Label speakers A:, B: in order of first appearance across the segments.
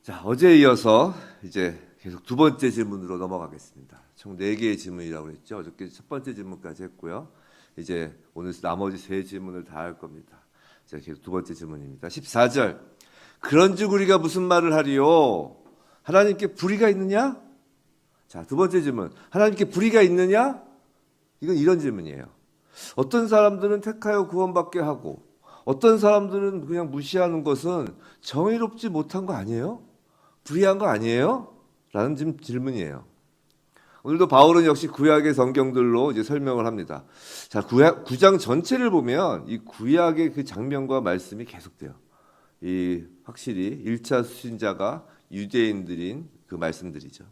A: 자, 어제에 이어서 이제 계속 두 번째 질문으로 넘어가겠습니다. 총 4개의 질문이라고 했죠. 어저께 첫 번째 질문까지 했고요. 이제 오늘 나머지 3질문을 다 할 겁니다. 자, 계속 두 번째 질문입니다. 14절. 그런즉 우리가 무슨 말을 하리요? 하나님께 불의가 있느냐? 자, 두 번째 질문. 하나님께 불의가 있느냐? 이건 이런 질문이에요. 어떤 사람들은 택하여 구원받게 하고 어떤 사람들은 그냥 무시하는 것은 정의롭지 못한 거 아니에요? 불의한 거 아니에요? 라는 지금 질문이에요. 오늘도 바울은 역시 구약의 성경들로 이제 설명을 합니다. 자, 구장 전체를 보면 이 구약의 그 장면과 말씀이 계속돼요. 이 확실히 1차 수신자가 유대인들인 그 말씀들이죠.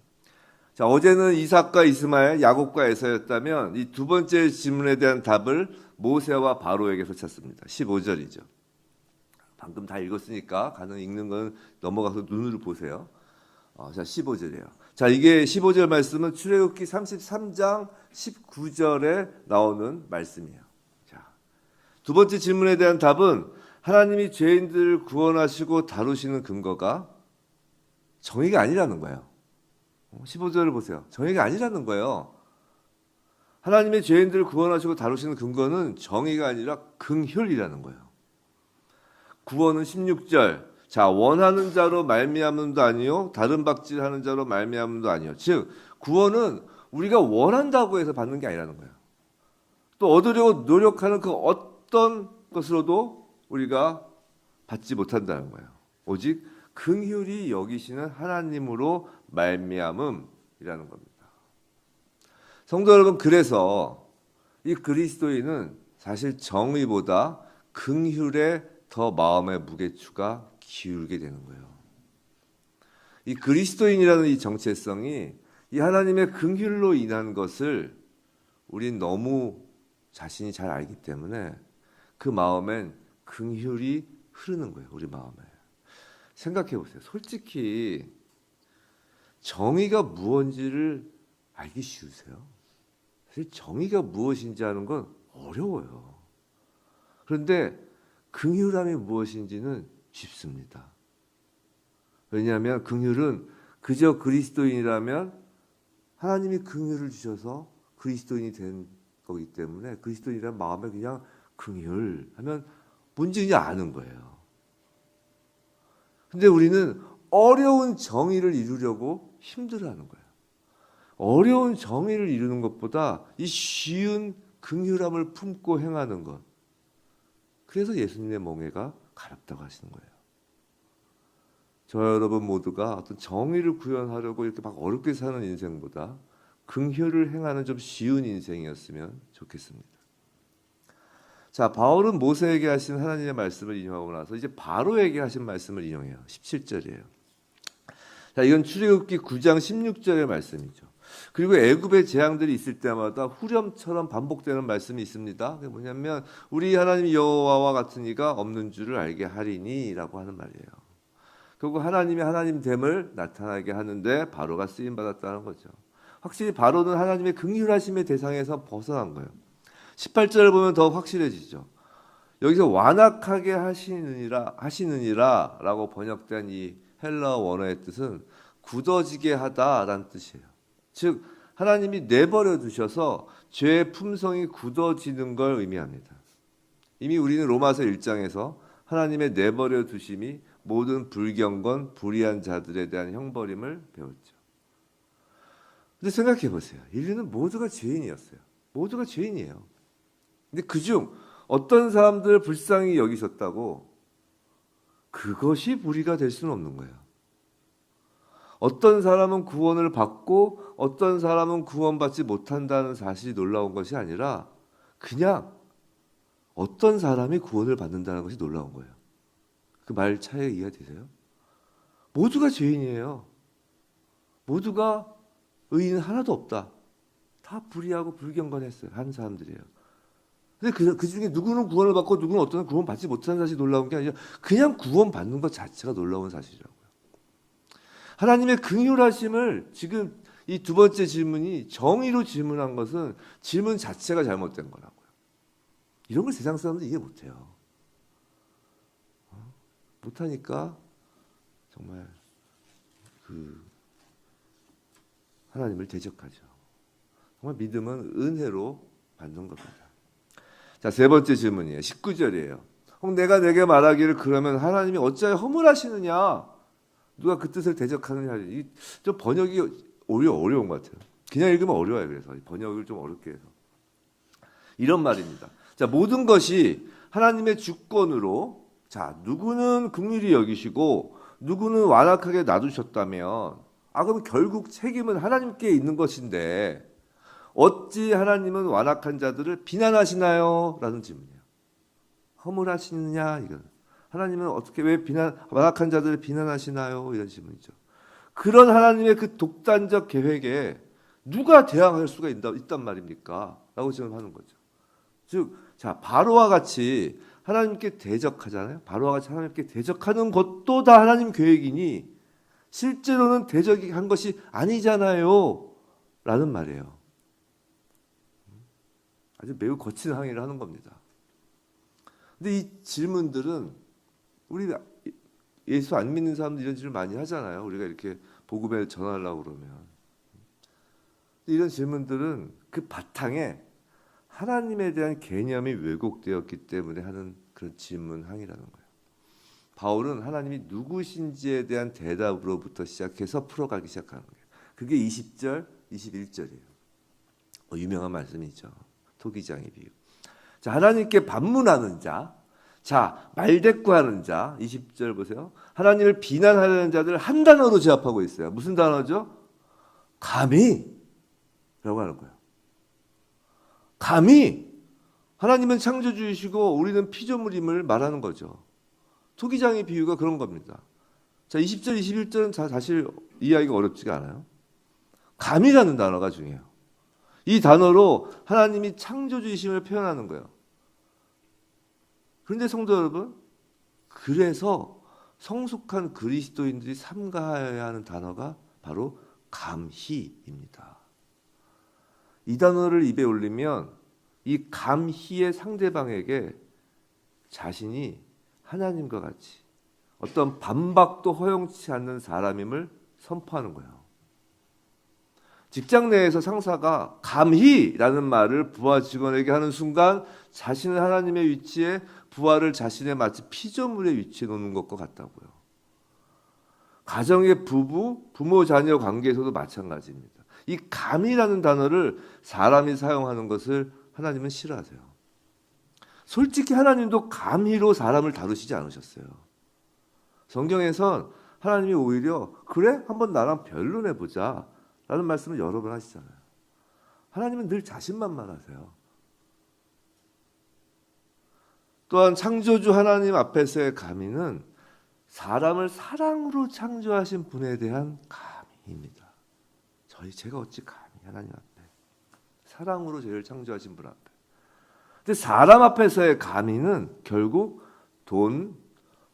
A: 자, 어제는 이삭과 이스마엘, 야곱과 에사였다면 이 두 번째 질문에 대한 답을 모세와 바로에게서 찾습니다. 15절이죠. 방금 다 읽었으니까 가능 읽는 건 넘어가서 눈으로 보세요. 자, 15절이에요. 자, 이게 15절 말씀은 출애굽기 33장 19절에 나오는 말씀이에요. 자, 두 번째 질문에 대한 답은 하나님이 죄인들을 구원하시고 다루시는 근거가 정의가 아니라는 거예요. 15절을 보세요. 정의가 아니라는 거예요. 하나님의 죄인들을 구원하시고 다루시는 근거는 정의가 아니라 긍휼이라는 거예요. 구원은 16절. 자, 원하는 자로 말미암음도 아니요 다른 박질하는 자로 말미암음도 아니요. 즉 구원은 우리가 원한다고 해서 받는 게 아니라는 거예요. 또 얻으려고 노력하는 그 어떤 것으로도 우리가 받지 못한다는 거예요. 오직 긍휼히 여기시는 하나님으로 말미암음이라는 겁니다. 성도 여러분, 그래서 이 그리스도인은 사실 정의보다 긍휼에 더 마음의 무게추가 기울게 되는 거예요. 이 그리스도인이라는 이 정체성이 이 하나님의 긍휼로 인한 것을 우린 너무 자신이 잘 알기 때문에 그 마음엔 긍휼이 흐르는 거예요. 우리 마음에. 생각해 보세요. 솔직히 정의가 무엇인지를 알기 쉬우세요? 사실 정의가 무엇인지 아는 건 어려워요. 그런데 긍휼함이 무엇인지는 쉽습니다. 왜냐하면 긍휼은 그저 그리스도인이라면 하나님이 긍휼을 주셔서 그리스도인이 된 거기 때문에 그리스도인이라는 마음에 그냥 긍휼 하면 뭔지 아는 거예요. 근데 우리는 어려운 정의를 이루려고 힘들어하는 거예요. 어려운 정의를 이루는 것보다 이 쉬운 긍휼함을 품고 행하는 것. 그래서 예수님의 멍에가 가렵다고 하시는 거예요. 저 여러분 모두가 어떤 정의를 구현하려고 이렇게 막 어렵게 사는 인생보다 긍휼을 행하는 좀 쉬운 인생이었으면 좋겠습니다. 자, 바울은 모세에게 하신 하나님의 말씀을 인용하고 나서 이제 바로에게 하신 말씀을 인용해요. 17절이에요. 자, 이건 출애굽기 9장 16절의 말씀이죠. 그리고 애굽의 재앙들이 있을 때마다 후렴처럼 반복되는 말씀이 있습니다. 그게 뭐냐면 우리 하나님 여호와와 같은 이가 없는 줄을 알게 하리니라고 하는 말이에요. 결국 하나님이 하나님됨을 나타나게 하는데 바로가 쓰임 받았다는 거죠. 확실히 바로는 하나님의 긍휼하심의 대상에서 벗어난 거예요. 18절을 보면 더 확실해지죠. 여기서 완악하게 하시느니라라고 번역된 이 헬라어 원어의 뜻은 굳어지게 하다라는 뜻이에요. 즉 하나님이 내버려 두셔서 죄의 품성이 굳어지는 걸 의미합니다. 이미 우리는 로마서 1장에서 하나님의 내버려 두심이 모든 불경건 불의한 자들에 대한 형벌임을 배웠죠. 근데 생각해 보세요. 인류는 모두가 죄인이었어요. 모두가 죄인이에요. 근데 그중 어떤 사람들을 불쌍히 여기셨다고 그것이 불의가 될 수는 없는 거예요. 어떤 사람은 구원을 받고 어떤 사람은 구원받지 못한다는 사실이 놀라운 것이 아니라 그냥 어떤 사람이 구원을 받는다는 것이 놀라운 거예요. 그 말 차이 이해되세요? 모두가 죄인이에요. 모두가 의인은 하나도 없다. 다 불의하고 불경건했어요. 한 사람들이에요. 근데 그 중에 누구는 구원을 받고 누구는 어떤 구원 받지 못하는 사실이 놀라운 게 아니라 그냥 구원 받는 것 자체가 놀라운 사실이라고요. 하나님의 긍휼하심을 지금 이 두 번째 질문이 정의로 질문한 것은 질문 자체가 잘못된 거라고요. 이런 걸 세상 사람들 이해 못해요. 못하니까 정말 하나님을 대적하죠. 정말 믿음은 은혜로 받는 겁니다. 자, 세 번째 질문이에요. 19절이에요. 혹 내가 내게 말하기를 그러면 하나님이 어찌하여 허물하시느냐? 누가 그 뜻을 대적하느냐? 좀 번역이 오히려 어려운 것 같아요. 그냥 읽으면 어려워요. 그래서 번역을 좀 어렵게 해서 이런 말입니다. 자, 모든 것이 하나님의 주권으로, 자, 누구는 긍휼히 여기시고 누구는 완악하게 놔두셨다면, 그럼 결국 책임은 하나님께 있는 것인데 어찌 하나님은 완악한 자들을 비난하시나요? 라는 질문이에요. 허물하시느냐? 이건 하나님은 어떻게 왜 완악한 자들을 비난하시나요? 이런 질문이죠. 그런 하나님의 그 독단적 계획에 누가 대항할 수가 있단 말입니까? 라고 질문하는 거죠. 즉, 자, 바로와 같이 하나님께 대적하잖아요. 바로와 같이 하나님께 대적하는 것도 다 하나님 계획이니 실제로는 대적한 것이 아니잖아요. 라는 말이에요. 아주 매우 거친 항의를 하는 겁니다. 근데 이 질문들은 우리 예수 안 믿는 사람들 이런 질문 많이 하잖아요. 우리가 이렇게 복음에 전하려고 그러면. 이런 질문들은 그 바탕에 하나님에 대한 개념이 왜곡되었기 때문에 하는 그런 질문항이라는 거예요. 바울은 하나님이 누구신지에 대한 대답으로부터 시작해서 풀어가기 시작하는 거예요. 그게 20절, 21절이에요. 유명한 말씀이죠. 토기장의 비유. 자, 하나님께 반문하는 자, 자, 말대꾸하는 자, 20절 보세요. 하나님을 비난하려는 자들 한 단어로 제압하고 있어요. 무슨 단어죠? 감히 라고 하는 거예요. 감히 하나님은 창조주이시고 우리는 피조물임을 말하는 거죠. 토기장의 비유가 그런 겁니다. 자, 20절, 21절은 사실 이해하기가 어렵지가 않아요. 감히라는 단어가 중요해요. 이 단어로 하나님이 창조주이심을 표현하는 거예요. 그런데 성도 여러분, 그래서 성숙한 그리스도인들이 삼가해야 하는 단어가 바로 감히입니다. 이 단어를 입에 올리면 이 감히의 상대방에게 자신이 하나님과 같이 어떤 반박도 허용치 않는 사람임을 선포하는 거예요. 직장 내에서 상사가 감히라는 말을 부하 직원에게 하는 순간 자신은 하나님의 위치에 부하를 자신의 마치 피조물의 위치에 놓는 것과 같다고요. 가정의 부모 자녀 관계에서도 마찬가지입니다. 이 감히라는 단어를 사람이 사용하는 것을 하나님은 싫어하세요. 솔직히 하나님도 감히로 사람을 다루시지 않으셨어요. 성경에선 하나님이 오히려 그래? 한번 나랑 변론해보자 라는 말씀을 여러 번 하시잖아요. 하나님은 늘 자신만만하세요. 또한 창조주 하나님 앞에서의 감히는 사람을 사랑으로 창조하신 분에 대한 감히입니다. 제가 어찌 감히 하나님 앞에 사랑으로 저희를 창조하신 분 앞에. 근데 사람 앞에서의 감히는 결국 돈,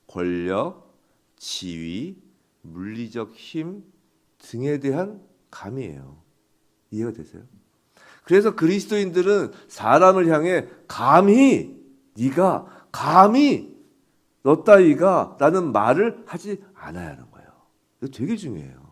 A: 권력, 지위, 물리적 힘 등에 대한 감히예요. 이해가 되세요? 그래서 그리스도인들은 사람을 향해 감히 네가, 감히 너 따위가 라는 말을 하지 않아야 하는 거예요. 이거 되게 중요해요.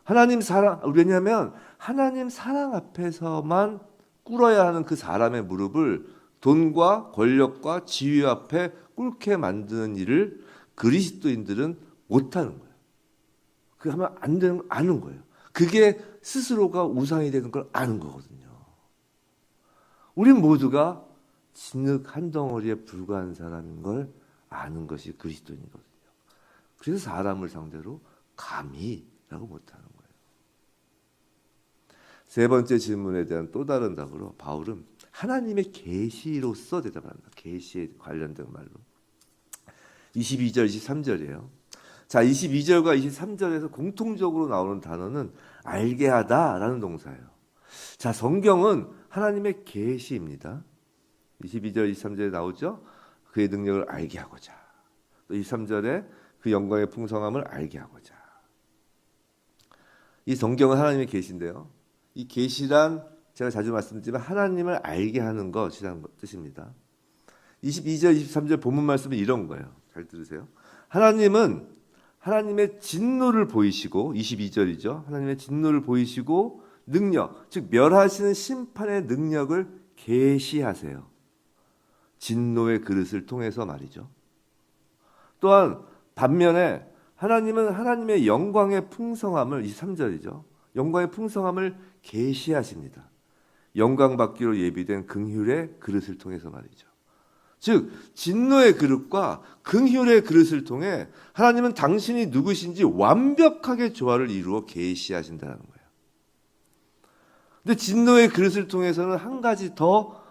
A: 하나님 사랑, 왜냐하면 하나님 사랑 앞에서만 꿇어야 하는 그 사람의 무릎을 돈과 권력과 지위 앞에 꿇게 만드는 일을 그리스도인들은 못하는 거예요. 그게 하면 안 되는 걸 아는 거예요. 그게 스스로가 우상이 되는 걸 아는 거거든요. 우리 모두가 진흙 한 덩어리에 불과한 사람인 걸 아는 것이 그리스도인이거든요. 그래서 사람을 상대로 감히라고 못하는 거예요. 세 번째 질문에 대한 또 다른 답으로 바울은 하나님의 계시로서 대답을 합니다. 계시에 관련된 말로. 22절, 23절이에요. 자, 22절과 23절에서 공통적으로 나오는 단어는 알게 하다라는 동사예요. 자, 성경은 하나님의 계시입니다. 22절, 23절에 나오죠. 그의 능력을 알게 하고자. 또 23절에 그 영광의 풍성함을 알게 하고자. 이 성경은 하나님의 계시인데요. 이 계시란 제가 자주 말씀드리지만 하나님을 알게 하는 것이라는 뜻입니다. 22절, 23절 본문 말씀은 이런 거예요. 잘 들으세요. 하나님은 하나님의 진노를 보이시고 22절이죠. 하나님의 진노를 보이시고 능력, 즉 멸하시는 심판의 능력을 계시하세요. 진노의 그릇을 통해서 말이죠. 또한 반면에 하나님은 하나님의 영광의 풍성함을 23절이죠. 영광의 풍성함을 계시하십니다. 영광 받기로 예비된 긍휼의 그릇을 통해서 말이죠. 즉 진노의 그릇과 긍휼의 그릇을 통해 하나님은 당신이 누구신지 완벽하게 조화를 이루어 계시하신다는 거예요. 근데 진노의 그릇을 통해서는 한 가지 더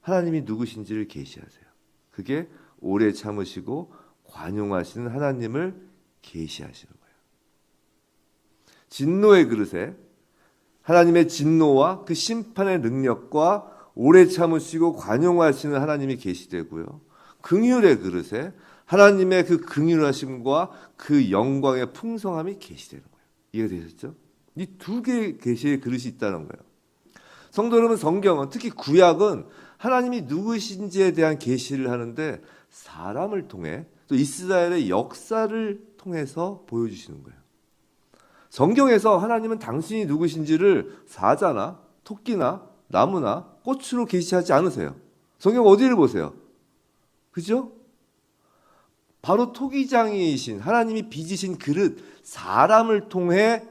A: 하나님이 누구신지를 계시하세요. 그게 오래 참으시고 관용하시는 하나님을 계시하시는 거예요. 진노의 그릇에 하나님의 진노와 그 심판의 능력과 오래 참으시고 관용하시는 하나님이 계시되고요. 긍휼의 그릇에 하나님의 그 긍휼하심과 그 영광의 풍성함이 계시되는 거예요. 이해가 되셨죠? 이 두 개의 계시의 그릇이 있다는 거예요. 성도 여러분, 성경은 특히 구약은 하나님이 누구신지에 대한 계시를 하는데 사람을 통해 또 이스라엘의 역사를 통해서 보여주시는 거예요. 성경에서 하나님은 당신이 누구신지를 사자나 토끼나 나무나 꽃으로 계시하지 않으세요. 성경 어디를 보세요? 그죠? 바로 토기장이신 하나님이 빚으신 그릇 사람을 통해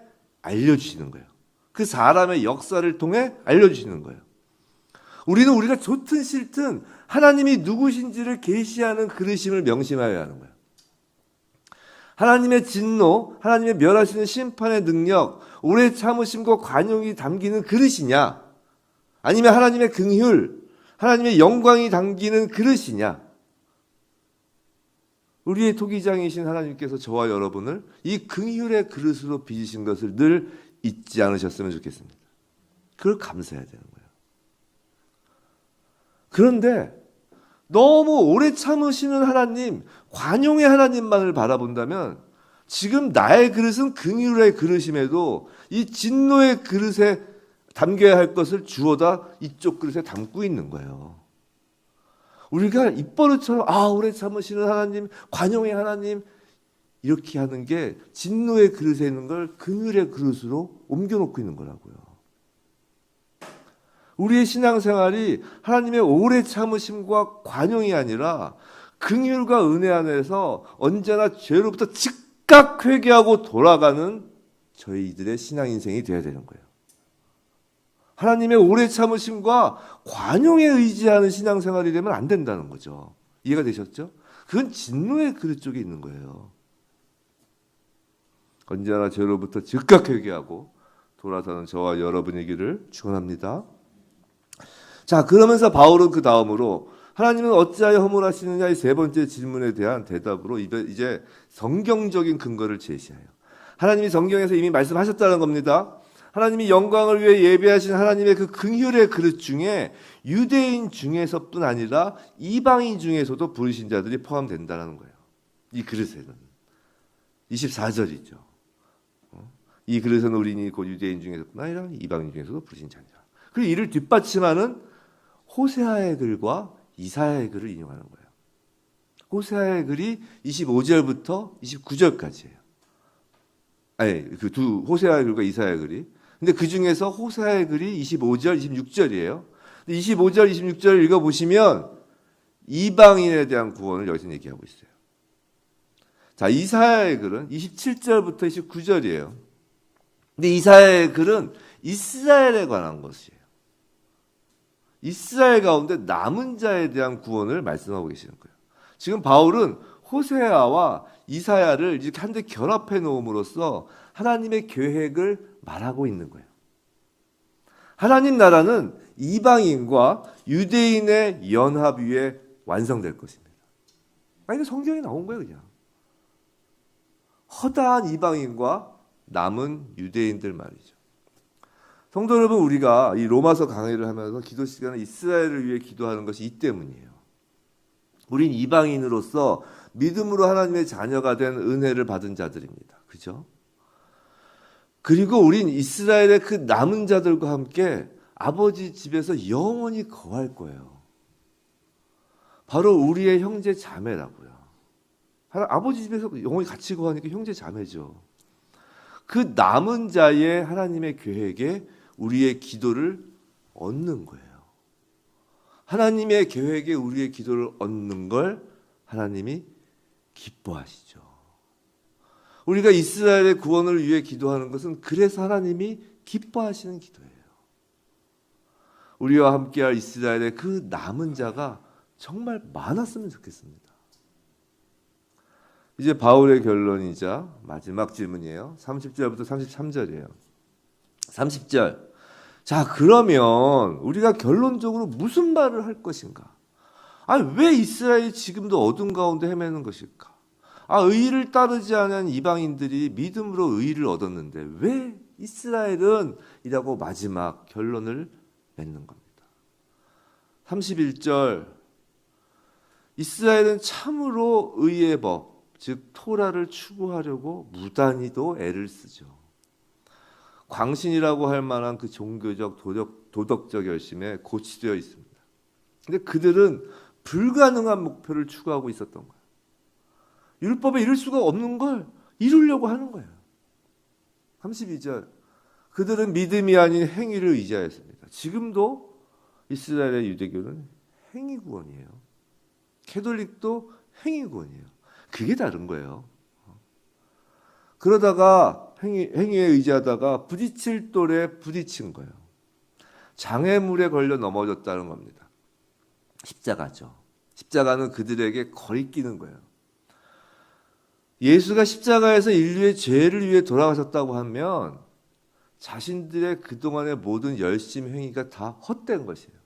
A: 알려주시는 거예요. 그 사람의 역사를 통해 알려주시는 거예요. 우리는 우리가 좋든 싫든 하나님이 누구신지를 계시하는 그릇임을 명심해야 하는 거예요. 하나님의 진노, 하나님의 멸하시는 심판의 능력, 오래 참으심과 관용이 담기는 그릇이냐? 아니면 하나님의 긍휼, 하나님의 영광이 담기는 그릇이냐? 우리의 토기장이신 하나님께서 저와 여러분을 이 긍휼의 그릇으로 빚으신 것을 늘 잊지 않으셨으면 좋겠습니다. 그걸 감사해야 되는 거예요. 그런데 너무 오래 참으시는 하나님, 관용의 하나님만을 바라본다면 지금 나의 그릇은 긍휼의 그릇임에도 이 진노의 그릇에 담겨야 할 것을 주워다 이쪽 그릇에 담고 있는 거예요. 우리가 입버릇처럼 오래 참으시는 하나님, 관용의 하나님 이렇게 하는 게 진노의 그릇에 있는 걸 긍휼의 그릇으로 옮겨놓고 있는 거라고요. 우리의 신앙생활이 하나님의 오래 참으심과 관용이 아니라 긍휼과 은혜 안에서 언제나 죄로부터 즉각 회개하고 돌아가는 저희들의 신앙인생이 되어야 되는 거예요. 하나님의 오래 참으심과 관용에 의지하는 신앙생활이 되면 안 된다는 거죠. 이해가 되셨죠? 그건 진노의 그릇 쪽에 있는 거예요. 언제나 죄로부터 즉각 회개하고 돌아서는 저와 여러분이기를 축원합니다. 자, 그러면서 바울은 그 다음으로 하나님은 어찌하여 허물하시느냐 이 세 번째 질문에 대한 대답으로 이제 성경적인 근거를 제시해요. 하나님이 성경에서 이미 말씀하셨다는 겁니다. 하나님이 영광을 위해 예배하신 하나님의 그 긍휼의 그릇 중에 유대인 중에서뿐 아니라 이방인 중에서도 부르신 자들이 포함된다는 거예요. 이 그릇에는 24절이죠. 이 그릇은 우리니 곧 유대인 중에서뿐 아니라 이방인 중에서도 부르신 자니라. 그리고 이를 뒷받침하는 호세아의 글과 이사야의 글을 인용하는 거예요. 호세아의 글이 25절부터 29절까지예요. 아니, 그 두 호세아의 글과 이사야의 글이. 근데 그 중에서 호세아의 글이 25절, 26절이에요. 25절, 26절을 읽어보시면 이방인에 대한 구원을 여기서 얘기하고 있어요. 자, 이사야의 글은 27절부터 29절이에요. 근데 이사야의 글은 이스라엘에 관한 것이에요. 이스라엘 가운데 남은 자에 대한 구원을 말씀하고 계시는 거예요. 지금 바울은 호세아와 이사야를 이렇게 한데 결합해 놓음으로써 하나님의 계획을 말하고 있는 거예요. 하나님 나라는 이방인과 유대인의 연합 위에 완성될 것입니다. 아니, 성경에 나온 거예요, 그냥. 허다한 이방인과 남은 유대인들 말이죠. 성도 여러분, 우리가 이 로마서 강의를 하면서 기도 시간에 이스라엘을 위해 기도하는 것이 이 때문이에요. 우린 이방인으로서 믿음으로 하나님의 자녀가 된 은혜를 받은 자들입니다. 그죠? 그리고 우린 이스라엘의 그 남은 자들과 함께 아버지 집에서 영원히 거할 거예요. 바로 우리의 형제 자매라고요. 아버지 집에서 영원히 같이 거하니까 형제 자매죠. 그 남은 자의 하나님의 계획에 우리의 기도를 얻는 거예요. 하나님의 계획에 우리의 기도를 얻는 걸 하나님이 기뻐하시죠. 우리가 이스라엘의 구원을 위해 기도하는 것은 그래서 하나님이 기뻐하시는 기도예요. 우리와 함께할 이스라엘의 그 남은 자가 정말 많았으면 좋겠습니다. 이제 바울의 결론이자 마지막 질문이에요. 30절부터 33절이에요. 30절. 자, 그러면 우리가 결론적으로 무슨 말을 할 것인가? 왜 이스라엘이 지금도 어둠 가운데 헤매는 것일까? 의를 따르지 않은 이방인들이 믿음으로 의를 얻었는데 왜 이스라엘은 이라고 마지막 결론을 맺는 겁니다. 31절. 이스라엘은 참으로 의의 법, 즉 토라를 추구하려고 무단히도 애를 쓰죠. 광신이라고 할 만한 그 종교적 도덕적 열심에 고치되어 있습니다. 근데 그들은 불가능한 목표를 추구하고 있었던 거예요. 율법에 이룰 수가 없는 걸 이루려고 하는 거예요. 32절. 그들은 믿음이 아닌 행위를 의지하였습니다. 지금도 이스라엘의 유대교는 행위 구원이에요. 캐톨릭도 행위 구원이에요. 그게 다른 거예요. 그러다가 행위에 의지하다가 부딪힐 돌에 부딪힌 거예요. 장애물에 걸려 넘어졌다는 겁니다. 십자가죠. 십자가는 그들에게 거리끼는 거예요. 예수가 십자가에서 인류의 죄를 위해 돌아가셨다고 하면 자신들의 그동안의 모든 열심 행위가 다 헛된 것이에요.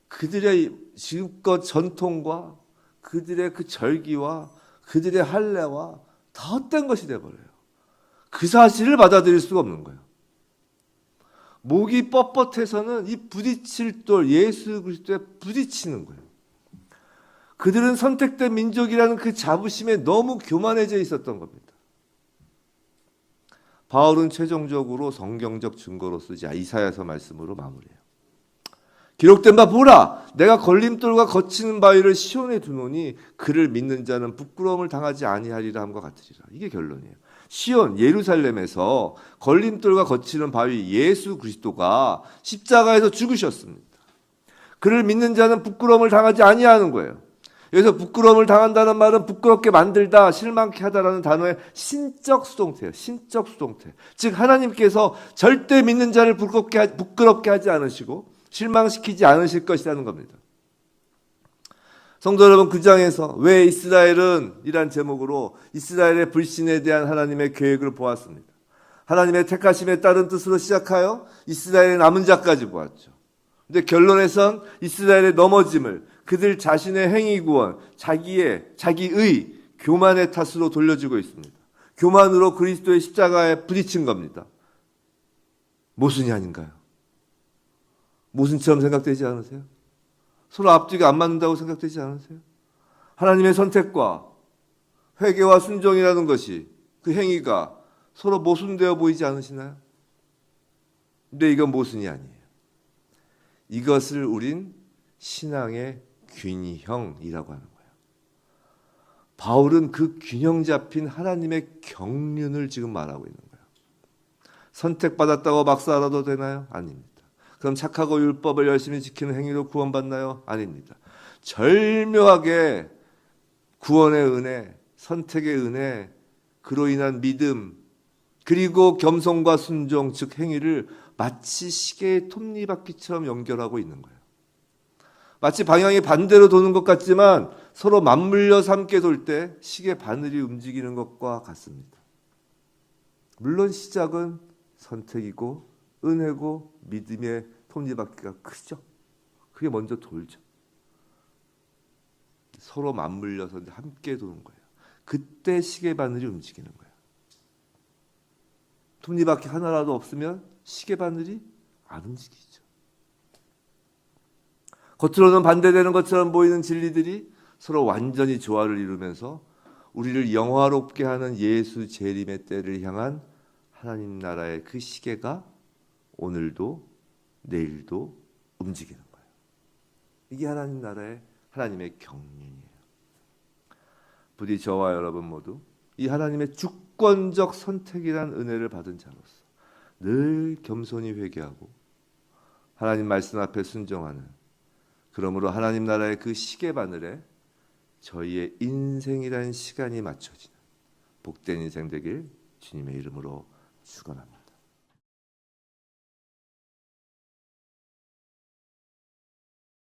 A: 그들의 지금껏 전통과 그들의 그 절기와 그들의 할례와 다 헛된 것이 되어버려요. 그 사실을 받아들일 수가 없는 거예요. 목이 뻣뻣해서는 이 부딪힐 돌 예수 그리스도에 부딪히는 거예요. 그들은 선택된 민족이라는 그 자부심에 너무 교만해져 있었던 겁니다. 바울은 최종적으로 성경적 증거로 쓰지 이사야서 말씀으로 마무리해요. 기록된 바 보라, 내가 걸림돌과 거치는 바위를 시온에 두노니 그를 믿는 자는 부끄러움을 당하지 아니하리라 함과 같으리라. 이게 결론이에요. 시온 예루살렘에서 걸림돌과 거치는 바위 예수 그리스도가 십자가에서 죽으셨습니다. 그를 믿는 자는 부끄러움을 당하지 아니하는 거예요. 여기서 부끄러움을 당한다는 말은 부끄럽게 만들다, 실망케 하다라는 단어의 신적 수동태예요. 신적 수동태. 즉 하나님께서 절대 믿는 자를 부끄럽게 하지 않으시고 실망시키지 않으실 것이라는 겁니다. 성도 여러분, 그 장에서 왜 이스라엘은 이란 제목으로 이스라엘의 불신에 대한 하나님의 계획을 보았습니다. 하나님의 택하심에 따른 뜻으로 시작하여 이스라엘의 남은 자까지 보았죠. 근데 결론에선 이스라엘의 넘어짐을 그들 자신의 행위 구원, 자기의 교만의 탓으로 돌려주고 있습니다. 교만으로 그리스도의 십자가에 부딪힌 겁니다. 모순이 아닌가요? 모순처럼 생각되지 않으세요? 서로 앞뒤가 안 맞는다고 생각되지 않으세요? 하나님의 선택과 회개와 순종이라는 것이 그 행위가 서로 모순되어 보이지 않으시나요? 근데 이건 모순이 아니에요. 이것을 우린 신앙의 균형이라고 하는 거예요. 바울은 그 균형 잡힌 하나님의 경륜을 지금 말하고 있는 거예요. 선택받았다고 막 살아도 되나요? 아닙니다. 그럼 착하고 율법을 열심히 지키는 행위로 구원받나요? 아닙니다. 절묘하게 구원의 은혜, 선택의 은혜, 그로 인한 믿음, 그리고 겸손과 순종, 즉 행위를 마치 시계의 톱니바퀴처럼 연결하고 있는 거예요. 마치 방향이 반대로 도는 것 같지만 서로 맞물려서 함께 돌 때 시계 바늘이 움직이는 것과 같습니다. 물론 시작은 선택이고 은혜고 믿음의 톱니바퀴가 크죠. 그게 먼저 돌죠. 서로 맞물려서 함께 도는 거예요. 그때 시계 바늘이 움직이는 거예요. 톱니바퀴 하나라도 없으면 시계 바늘이 안 움직이죠. 겉으로는 반대되는 것처럼 보이는 진리들이 서로 완전히 조화를 이루면서 우리를 영화롭게 하는 예수 재림의 때를 향한 하나님 나라의 그 시계가 오늘도 내일도 움직이는 거예요. 이게 하나님 나라의 하나님의 경륜이에요. 부디 저와 여러분 모두 이 하나님의 주권적 선택이란 은혜를 받은 자로서 늘 겸손히 회개하고 하나님 말씀 앞에 순종하는, 그러므로 하나님 나라의 그 시계바늘에 저희의 인생이란 시간이 맞춰지는 복된 인생 되길 주님의 이름으로 축원합니다.